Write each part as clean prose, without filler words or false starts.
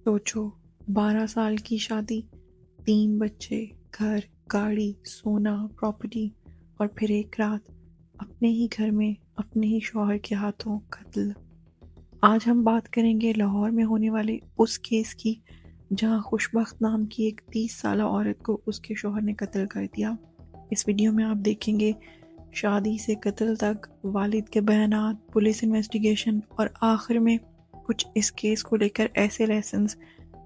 सोचो, 12 साल की शादी, 3 बच्चे, घर, गाड़ी, सोना, प्रॉपर्टी और फिर एक रात अपने ही घर में अपने ही शौहर के हाथों कत्ल। आज हम बात करेंगे लाहौर में होने वाले उस केस की जहां खुशबख्त नाम की एक 30 साल औरत को उसके शौहर ने कत्ल कर दिया। इस वीडियो में आप देखेंगे शादी से कत्ल तक, वालिद के बयानात, पुलिस इन्वेस्टिगेशन और आखिर में कुछ इस केस को लेकर ऐसे लेसन्स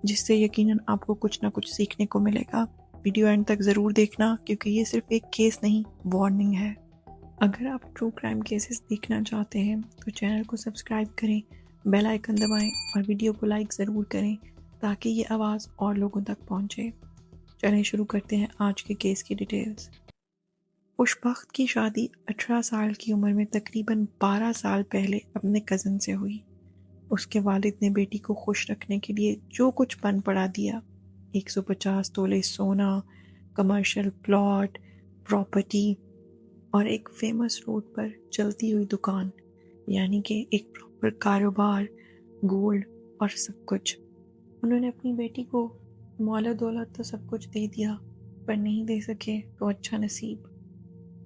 जिससे यकीनन आपको कुछ ना कुछ सीखने को मिलेगा। वीडियो एंड तक ज़रूर देखना क्योंकि ये सिर्फ एक केस नहीं, वार्निंग है। अगर आप ट्रू क्राइम केसेस देखना चाहते हैं तो चैनल को सब्सक्राइब करें, बेल आइकन दबाएं और वीडियो को लाइक ज़रूर करें ताकि ये आवाज़ और लोगों तक पहुंचे। चलें शुरू करते हैं आज के केस की डिटेल्स। खुशबख्त की शादी 18 साल की उम्र में तकरीबन 12 साल पहले अपने कज़न से हुई। उसके वालिद ने बेटी को खुश रखने के लिए जो कुछ बन पड़ा दिया, 150 तोले सोना, कमर्शियल प्लॉट, प्रॉपर्टी और एक फेमस रोड पर चलती हुई दुकान, यानी कि एक प्रॉपर कारोबार, गोल्ड और सब कुछ। उन्होंने अपनी बेटी को मौला दौलत तो सब कुछ दे दिया, पर नहीं दे सके तो अच्छा नसीब।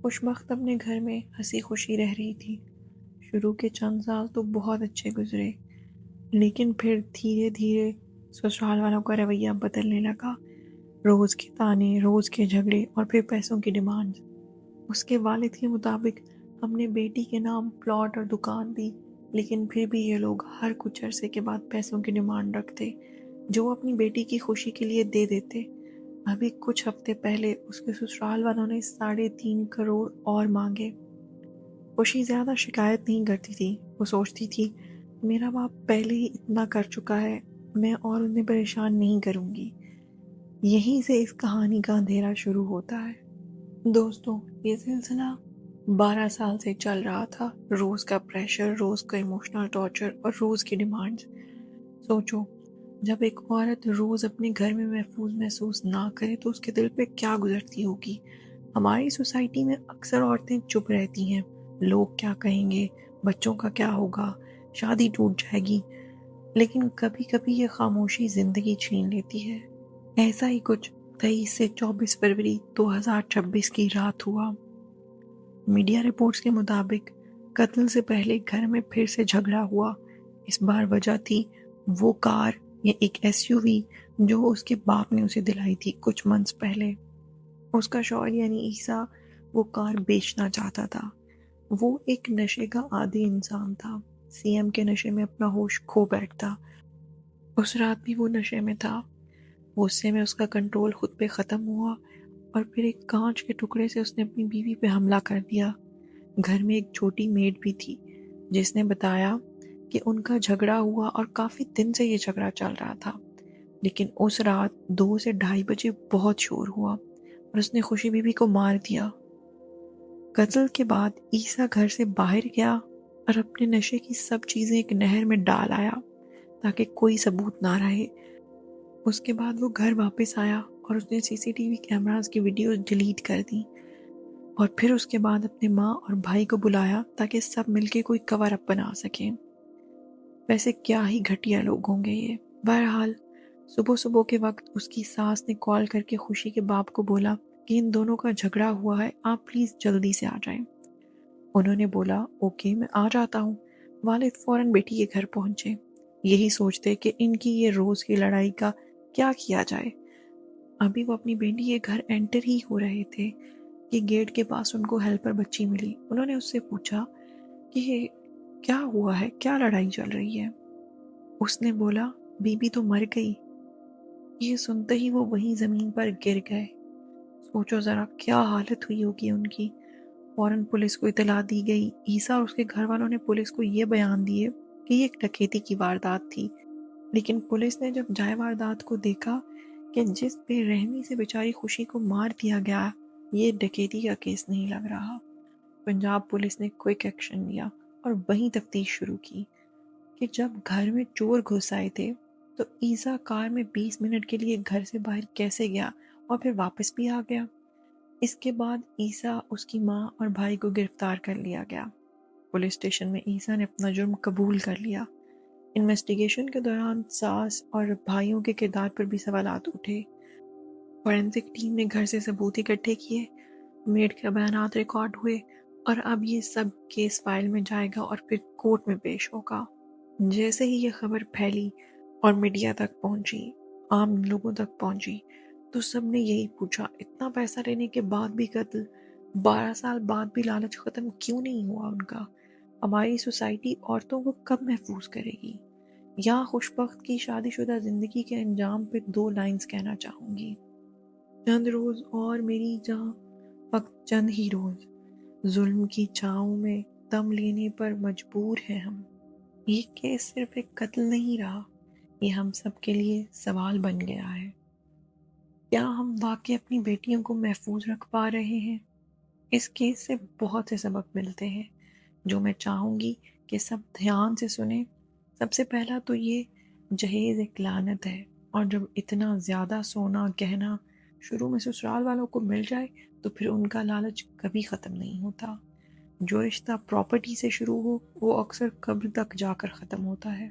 खुशबख्त अपने घर में हंसी खुशी रह रही थी। शुरू के चंद साल तो बहुत अच्छे गुजरे, लेकिन फिर धीरे धीरे ससुराल वालों का रवैया बदलने लगा। रोज़ के ताने, रोज़ के झगड़े और फिर पैसों की डिमांड। उसके वालिद के मुताबिक हमने बेटी के नाम प्लॉट और दुकान दी, लेकिन फिर भी ये लोग हर कुछ अरसे के बाद पैसों की डिमांड रखते जो वो अपनी बेटी की खुशी के लिए दे देते। अभी कुछ हफ्ते पहले उसके ससुराल वालों ने 3.5 करोड़ और मांगे। खुशी ज़्यादा शिकायत नहीं करती थी। वो सोचती थी मेरा बाप पहले ही इतना कर चुका है, मैं और उन्हें परेशान नहीं करूँगी। यहीं से इस कहानी का अंधेरा शुरू होता है। दोस्तों, ये सिलसिला 12 साल से चल रहा था। रोज़ का प्रेशर, रोज़ का इमोशनल टॉर्चर और रोज़ की डिमांड्स। सोचो, जब एक औरत रोज़ अपने घर में महफूज महसूस ना करे तो उसके दिल पे क्या गुजरती होगी। हमारी सोसाइटी में अक्सर औरतें चुप रहती हैं। लोग क्या कहेंगे, बच्चों का क्या होगा, शादी टूट जाएगी। लेकिन कभी कभी ये खामोशी जिंदगी छीन लेती है। ऐसा ही कुछ 23 से 24 फरवरी 2026 की रात हुआ। मीडिया रिपोर्ट्स के मुताबिक कत्ल से पहले घर में फिर से झगड़ा हुआ। इस बार वजह थी वो कार या एक एसयूवी जो उसके बाप ने उसे दिलाई थी कुछ मंथ्स पहले। उसका शौहर यानी ईसा वो कार बेचना चाहता था। वो एक नशे का आदी इंसान था। सीएम के नशे में अपना होश खो बैठता। उस रात भी वो नशे में था। गुस्से में उसका कंट्रोल खुद पे ख़त्म हुआ और फिर एक कांच के टुकड़े से उसने अपनी बीवी पे हमला कर दिया। घर में एक छोटी मेड भी थी जिसने बताया कि उनका झगड़ा हुआ और काफ़ी दिन से ये झगड़ा चल रहा था। लेकिन उस रात 2 से 2:30 बजे बहुत शोर हुआ और उसने खुशी बीवी को मार दिया। कत्ल के बाद ईसा घर से बाहर गया और अपने नशे की सब चीज़ें एक नहर में डाल आया ताकि कोई सबूत ना रहे। उसके बाद वो घर वापस आया और उसने सीसीटीवी कैमरास की वीडियोस डिलीट कर दी और फिर उसके बाद अपने माँ और भाई को बुलाया ताकि सब मिलके कोई कवर अप बना सकें। वैसे क्या ही घटिया लोग होंगे ये। बहरहाल सुबह सुबह के वक्त उसकी सास ने कॉल करके खुशी के बाप को बोला कि इन दोनों का झगड़ा हुआ है, आप प्लीज़ जल्दी से आ जाएं। उन्होंने बोला ओके, मैं आ जाता हूँ। वालिद फ़ौरन बेटी के घर पहुँचे, यही सोचते कि इनकी ये रोज़ की लड़ाई का क्या किया जाए। अभी वो अपनी बेटी के घर एंटर ही हो रहे थे कि गेट के पास उनको हेल्पर बच्ची मिली। उन्होंने उससे पूछा कि ये क्या हुआ है, क्या लड़ाई चल रही है। उसने बोला बीबी तो मर गई। ये सुनते ही वो वहीं ज़मीन पर गिर गए। सोचो ज़रा क्या हालत हुई होगी उनकी। फौरन पुलिस को इतला दी गई। ईसा और उसके घर वालों ने पुलिस को ये बयान दिए कि ये एक डकैती की वारदात थी। लेकिन पुलिस ने जब जाए वारदात को देखा कि जिस बेरहमी से बेचारी खुशी को मार दिया गया, ये डकैती का केस नहीं लग रहा। पंजाब पुलिस ने क्विक एक्शन लिया और वहीं तफ्तीश शुरू की कि जब घर में चोर घुस आए थे तो ईसा कार में 20 मिनट के लिए घर से बाहर कैसे गया और फिर वापस भी आ गया। इसके बाद ईसा, उसकी माँ और भाई को गिरफ्तार कर लिया गया। पुलिस स्टेशन में ईसा ने अपना जुर्म कबूल कर लिया। انویسٹیگیشن کے دوران ساس اور بھائیوں کے کردار پر بھی سوالات اٹھے۔ فورینسک ٹیم نے گھر سے ثبوت اکٹھے کیے، میڈ کے بیانات ریکارڈ ہوئے، اور اب یہ سب کیس فائل میں جائے گا اور پھر کورٹ میں پیش ہوگا۔ جیسے ہی یہ خبر پھیلی اور میڈیا تک پہنچی، عام لوگوں تک پہنچی، تو سب نے یہی پوچھا، اتنا پیسہ لینے کے بعد بھی قتل، 12 سال بعد بھی لالچ ختم کیوں نہیں ہوا ان کا؟ ہماری سوسائٹی عورتوں کو کب محفوظ کرے گی؟ یا خوشبخت کی شادی شدہ زندگی کے انجام پہ 2 لائنز کہنا چاہوں گی: چند روز اور میری جاں، فقط چند ہی روز، ظلم کی چھاؤں میں دم لینے پر مجبور ہیں ہم۔ یہ کیس صرف ایک قتل نہیں رہا، یہ ہم سب کے لیے سوال بن گیا ہے۔ کیا ہم واقعی اپنی بیٹیوں کو محفوظ رکھ پا رہے ہیں؟ اس کیس سے بہت سے سبق ملتے ہیں جو میں چاہوں گی کہ سب دھیان سے سنیں۔ سب سے پہلا تو یہ، جہیز ایک لعنت ہے، اور جب اتنا زیادہ سونا گہنا شروع میں سسرال والوں کو مل جائے تو پھر ان کا لالچ کبھی ختم نہیں ہوتا۔ جو رشتہ پراپرٹی سے شروع ہو وہ اکثر قبر تک جا کر ختم ہوتا ہے۔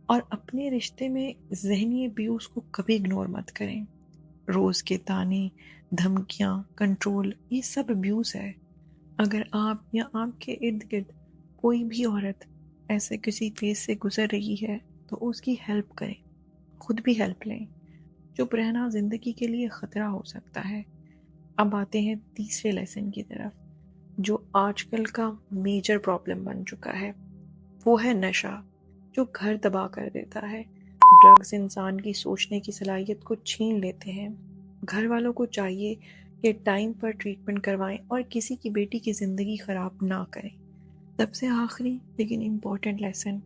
اور اپنے رشتے میں ذہنی ابیوز کو کبھی اگنور مت کریں۔ روز کے تانے، دھمکیاں، کنٹرول، یہ سب ابیوز ہے۔ اگر آپ یا آپ کے ارد گرد کوئی بھی عورت ایسے کسی فیز سے گزر رہی ہے تو اس کی ہیلپ کریں، خود بھی ہیلپ لیں۔ چپ رہنا زندگی کے لیے خطرہ ہو سکتا ہے۔ اب آتے ہیں تیسرے لیسن کی طرف، جو آج کل کا میجر پرابلم بن چکا ہے۔ وہ ہے نشہ، جو گھر تباہ کر دیتا ہے۔ ڈرگز انسان کی سوچنے کی صلاحیت کو چھین لیتے ہیں۔ گھر والوں کو چاہیے کہ ٹائم پر ٹریٹمنٹ کروائیں اور کسی کی بیٹی کی زندگی خراب نہ کریں۔ سب سے آخری لیکن امپورٹنٹ لیسن،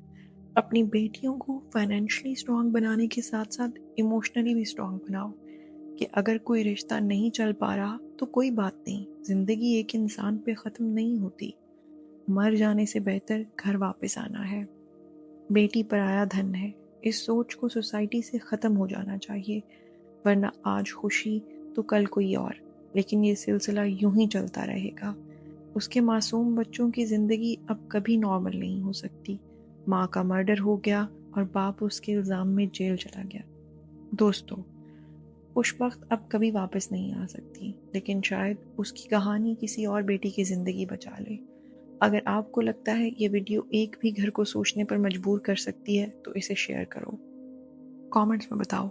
اپنی بیٹیوں کو فائنینشلی اسٹرانگ بنانے کے ساتھ ساتھ ایموشنلی بھی اسٹرانگ بناؤ، کہ اگر کوئی رشتہ نہیں چل پا رہا تو کوئی بات نہیں، زندگی ایک انسان پہ ختم نہیں ہوتی۔ مر جانے سے بہتر گھر واپس آنا ہے۔ بیٹی پرایا دھن ہے، اس سوچ کو سوسائٹی سے ختم ہو جانا چاہیے، ورنہ آج خوشی تو کل کوئی اور، لیکن یہ سلسلہ یوں ہی چلتا رہے گا۔ اس کے معصوم بچوں کی زندگی اب کبھی نارمل نہیں ہو سکتی۔ ماں کا مرڈر ہو گیا اور باپ اس کے الزام میں جیل چلا گیا۔ دوستو، خوشبخت اب کبھی واپس نہیں آ سکتی، لیکن شاید اس کی کہانی کسی اور بیٹی کی زندگی بچا لے۔ اگر آپ کو لگتا ہے یہ ویڈیو ایک بھی گھر کو سوچنے پر مجبور کر سکتی ہے تو اسے شیئر کرو۔ کامنٹس میں بتاؤ،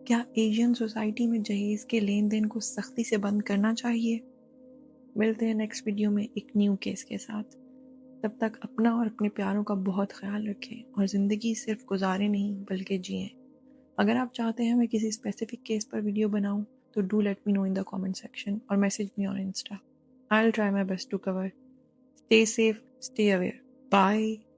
کیا ایشین سوسائٹی میں جہیز کے لین دین کو سختی سے بند کرنا چاہیے؟ ملتے ہیں نیکسٹ ویڈیو میں ایک نیو کیس کے ساتھ۔ تب تک اپنا اور اپنے پیاروں کا بہت خیال رکھیں، اور زندگی صرف گزارے نہیں بلکہ جئیں۔ اگر آپ چاہتے ہیں میں کسی اسپیسیفک کیس پر ویڈیو بناؤں تو do let me know in the comment section اور message me on Insta. I'll try my best to cover. Stay safe, stay aware. Bye.